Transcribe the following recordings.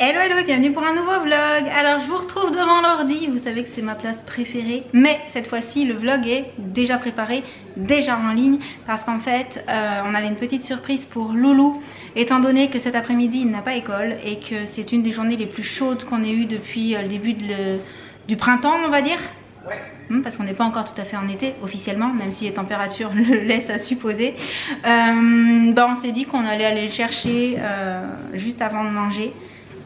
Hello hello et bienvenue pour un nouveau vlog. Alors je vous retrouve devant l'ordi, vous savez que c'est ma place préférée, mais cette fois-ci le vlog est déjà préparé, déjà en ligne, parce qu'en fait on avait une petite surprise pour Loulou, étant donné que cet après-midi il n'a pas école et que c'est une des journées les plus chaudes qu'on ait eues depuis le début du printemps, on va dire. Ouais. Parce qu'on n'est pas encore tout à fait en été officiellement, même si les températures le laissent à supposer. On s'est dit qu'on allait aller le chercher juste avant de manger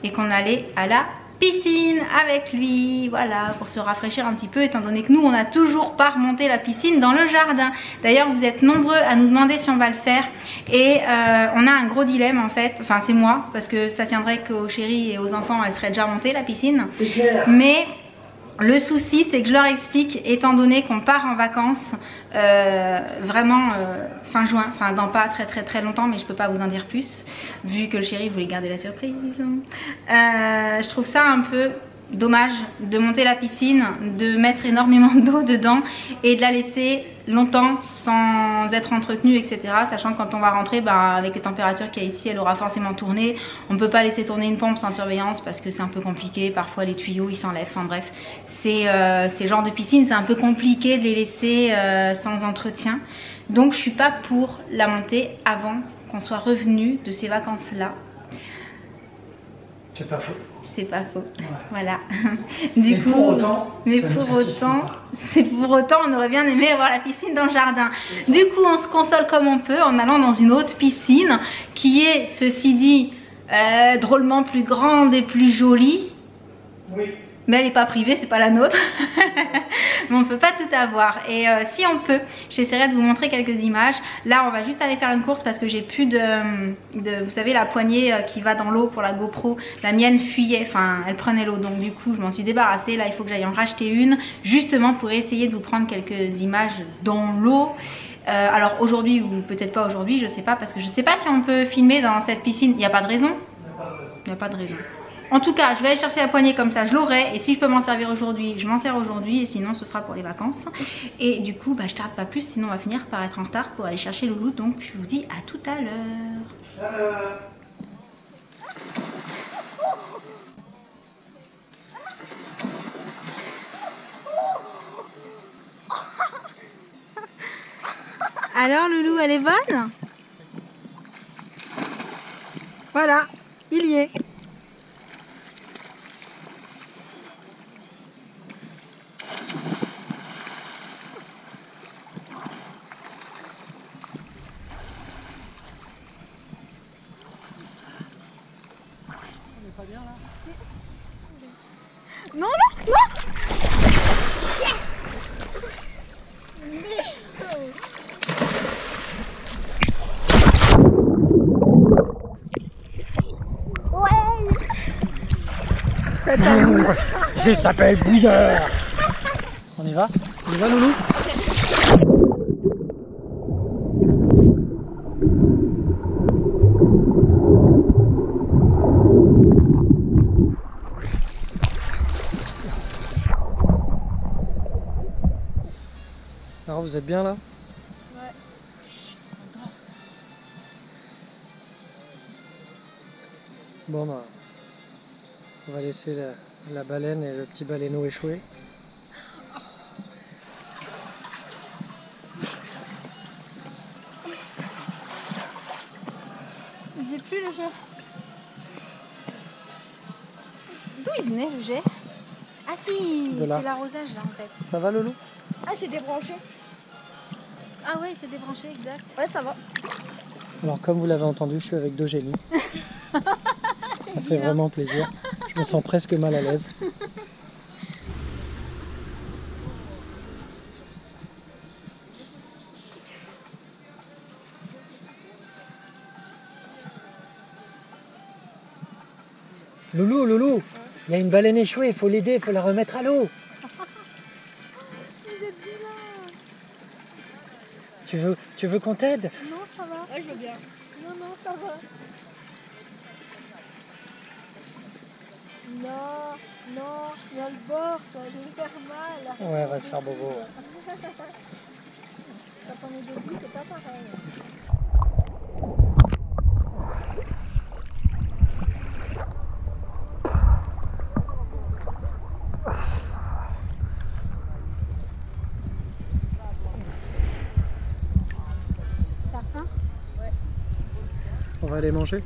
et qu'on allait à la piscine avec lui, voilà, pour se rafraîchir un petit peu, étant donné que nous on n'a toujours pas remonté la piscine dans le jardin. D'ailleurs vous êtes nombreux à nous demander si on va le faire et on a un gros dilemme en fait, enfin c'est moi, parce que ça tiendrait qu'aux chéris et aux enfants elle serait déjà montée la piscine, mais le souci c'est que je leur explique, étant donné qu'on part en vacances vraiment fin juin, enfin dans pas très longtemps, mais je peux pas vous en dire plus vu que le chéri voulait garder la surprise. Je trouve ça un peu dommage de monter la piscine, de mettre énormément d'eau dedans et de la laisser longtemps sans être entretenue, etc. Sachant que quand on va rentrer, avec les températures qu'il y a ici, elle aura forcément tourné. On ne peut pas laisser tourner une pompe sans surveillance parce que c'est un peu compliqué. Parfois les tuyaux ils s'enlèvent. Enfin bref, ces genres de piscines, c'est un peu compliqué de les laisser sans entretien. Donc je suis pas pour la monter avant qu'on soit revenu de ces vacances-là. C'est pas faux. C'est pas faux, ouais. Voilà. Pour autant, on aurait bien aimé avoir la piscine dans le jardin. Du coup, on se console comme on peut en allant dans une autre piscine qui est, ceci dit, drôlement plus grande et plus jolie. Oui. Mais elle n'est pas privée, c'est pas la nôtre. Mais on peut pas tout avoir. Et si on peut, j'essaierai de vous montrer quelques images. Là, on va juste aller faire une course parce que j'ai plus vous savez, la poignée qui va dans l'eau pour la GoPro. La mienne fuyait, enfin, elle prenait l'eau. Donc du coup, je m'en suis débarrassée. Là, il faut que j'aille en racheter une, justement pour essayer de vous prendre quelques images dans l'eau. Alors aujourd'hui ou peut-être pas aujourd'hui, je sais pas, parce que je sais pas si on peut filmer dans cette piscine. Il n'y a pas de raison. Il n'y a pas de raison. En tout cas, je vais aller chercher la poignée comme ça, je l'aurai. Et si je peux m'en servir aujourd'hui, je m'en sers aujourd'hui. Et sinon, ce sera pour les vacances. Et du coup, je tarde pas plus, sinon on va finir par être en retard pour aller chercher Loulou. Donc, je vous dis à tout à l'heure. Alors, Loulou, elle est bonne? Voilà, il y est. Non, non, non! Je s'appelle Bouilleur. On y va? On y va, Loulou? Alors vous êtes bien là? Ouais. Bon on va laisser la baleine et le petit baleineau échouer. J'ai plus le jet. D'où il venait le jet? Ah si, c'est l'arrosage là en fait. Ça va, Loulou? Ah, c'est débranché. Ah ouais, c'est débranché, exact. Ouais, ça va. Alors comme vous l'avez entendu, je suis avec deux génies. Ça fait vraiment plaisir. Je me sens presque mal à l'aise. Loulou, Loulou, il y a une baleine échouée, il faut l'aider, il faut la remettre à l'eau. Vous êtes Tu vilain. veux qu'on t'aide? Non, ça va. Ouais, je veux bien. Non, non, ça va. Non, non, il y a le bord, ça va nous faire mal. Ouais, elle va se faire bobo. Ouais. Quand on est debout, c'est pas pareil. va aller manger.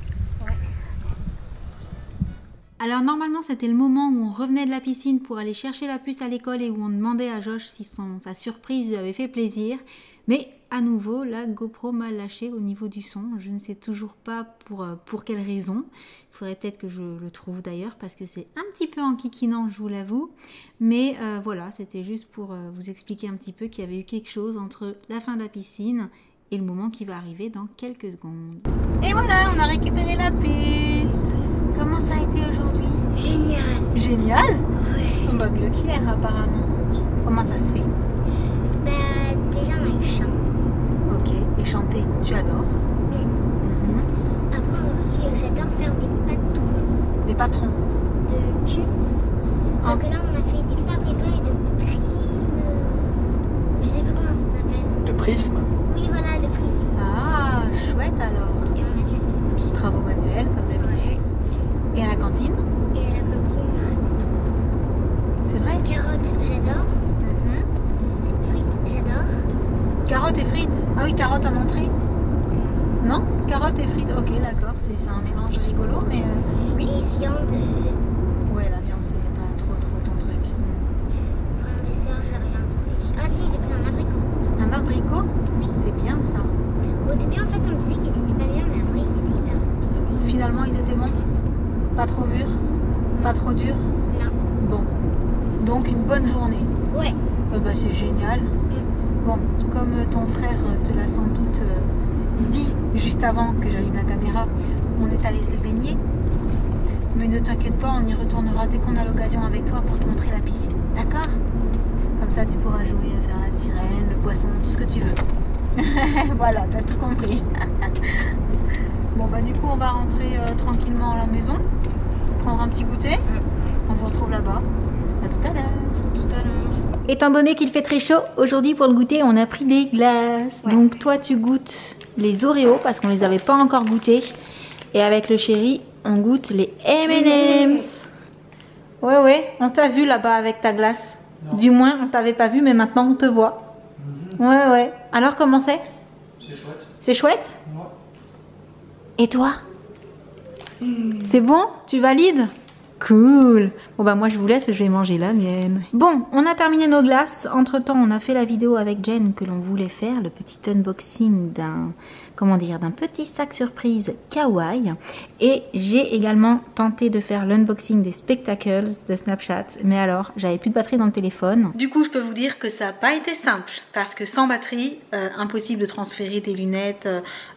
Alors normalement c'était le moment où on revenait de la piscine pour aller chercher la puce à l'école et où on demandait à Josh si sa surprise lui avait fait plaisir. Mais à nouveau, la GoPro m'a lâché au niveau du son. Je ne sais toujours pas pour quelle raison. Il faudrait peut-être que je le trouve d'ailleurs parce que c'est un petit peu enquiquinant, je vous l'avoue. Mais voilà, c'était juste pour vous expliquer un petit peu qu'il y avait eu quelque chose entre la fin de la piscine et le moment qui va arriver dans quelques secondes. Et voilà, on a récupéré la puce. Comment ça a été aujourd'hui? Génial. Génial? Ouais. Bah mieux qu'hier apparemment. Comment ça se fait? Bah, déjà, on a eu chant. Ok, et chanter, tu adores? Après aussi, j'adore faire des patrons Des patrons. de cul. Sauf que là, on a fait des paprikas et de primes. Je sais plus comment ça s'appelle. Le prisme. Oui, voilà, le prisme. Ah, chouette alors. Et on a dû le scotch. Travaux manuels comme d'habitude. Et à la cantine? Et à la cantine, c'était trop. C'est vrai? Carottes, j'adore. Frites, j'adore. Carottes et frites. Ah oui, carottes en entrée? Non? Carottes et frites, ok d'accord, c'est un mélange rigolo mais oui. Et viande. Ouais, la viande c'est pas trop ton truc. Pour un dessert, j'ai rien pris. Ah si, j'ai pris un abricot. Un abricot? Oui. C'est bien ça. Au début, en fait, on disait qu'ils étaient pas bien, mais après, ils étaient hyper. Finalement ils étaient bons? Pas trop mûrs? Pas trop durs? Non. Bon. Donc une bonne journée. Ouais. Bah, c'est génial. Bon, comme ton frère te l'a sans doute dit juste avant que j'allume la caméra, on est allé se baigner. Mais ne t'inquiète pas, on y retournera dès qu'on a l'occasion avec toi pour te montrer la piscine. D'accord? Comme ça, tu pourras jouer à faire la sirène, le poisson, tout ce que tu veux. Voilà, t'as tout compris. Bon, bah du coup, on va rentrer tranquillement à la maison, prendre un petit goûter. On vous retrouve là-bas. À tout à l'heure. Tout à l'heure. Étant donné qu'il fait très chaud, aujourd'hui pour le goûter, on a pris des glaces. Ouais. Donc toi, tu goûtes les Oreos parce qu'on les avait pas encore goûtés. Et avec le chéri, on goûte les M&M's. Ouais, on t'a vu là-bas avec ta glace. Non. Du moins, on t'avait pas vu, mais maintenant on te voit. Ouais. Alors, comment c'est? C'est chouette. C'est chouette? Ouais. Et toi? C'est bon? Tu valides? Cool. Bon bah moi je vous laisse, je vais manger la mienne. Bon, on a terminé nos glaces. Entre temps, on a fait la vidéo avec Jen que l'on voulait faire, le petit unboxing d'un petit sac surprise kawaii. Et j'ai également tenté de faire l'unboxing des spectacles de Snapchat. Mais alors, j'avais plus de batterie dans le téléphone. Du coup, je peux vous dire que ça n'a pas été simple. Parce que sans batterie, impossible de transférer des lunettes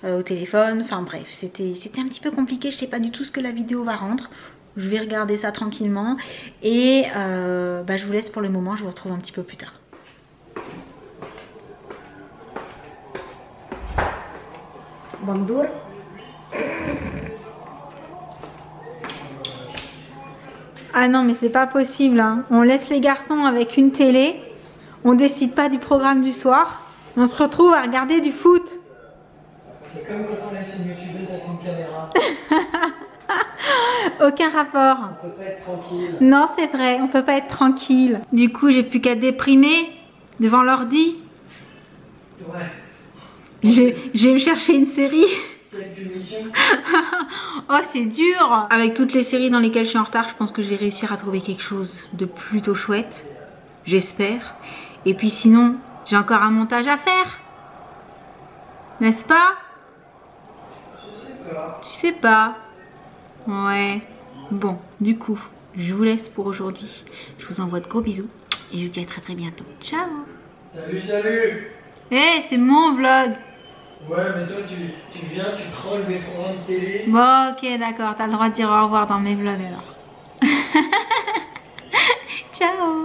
au téléphone. Enfin bref, c'était un petit peu compliqué. Je sais pas du tout ce que la vidéo va rendre. Je vais regarder ça tranquillement et je vous laisse pour le moment, je vous retrouve un petit peu plus tard. Bonjour. Ah non mais c'est pas possible, hein. On laisse les garçons avec une télé, on décide pas du programme du soir, on se retrouve à regarder du foot. C'est comme quand on laisse une youtubeuse avec une caméra. Aucun rapport. On peut pas être tranquille. Non, c'est vrai, on peut pas être tranquille. Du coup, j'ai plus qu'à déprimer devant l'ordi. Ouais. Je vais me chercher une série. Quelle punition. Oh, c'est dur. Avec toutes les séries dans lesquelles je suis en retard, je pense que je vais réussir à trouver quelque chose de plutôt chouette. J'espère. Et puis sinon, j'ai encore un montage à faire. N'est-ce pas? Je sais pas. Tu sais pas. Ouais. Bon, du coup, je vous laisse pour aujourd'hui. Je vous envoie de gros bisous et je vous dis à très très bientôt. Ciao. Salut. Eh, c'est mon vlog. Ouais, mais toi tu viens, tu trolls mes programmes de télé. Bon, ok, d'accord. T'as le droit de dire au revoir dans mes vlogs alors. Ciao.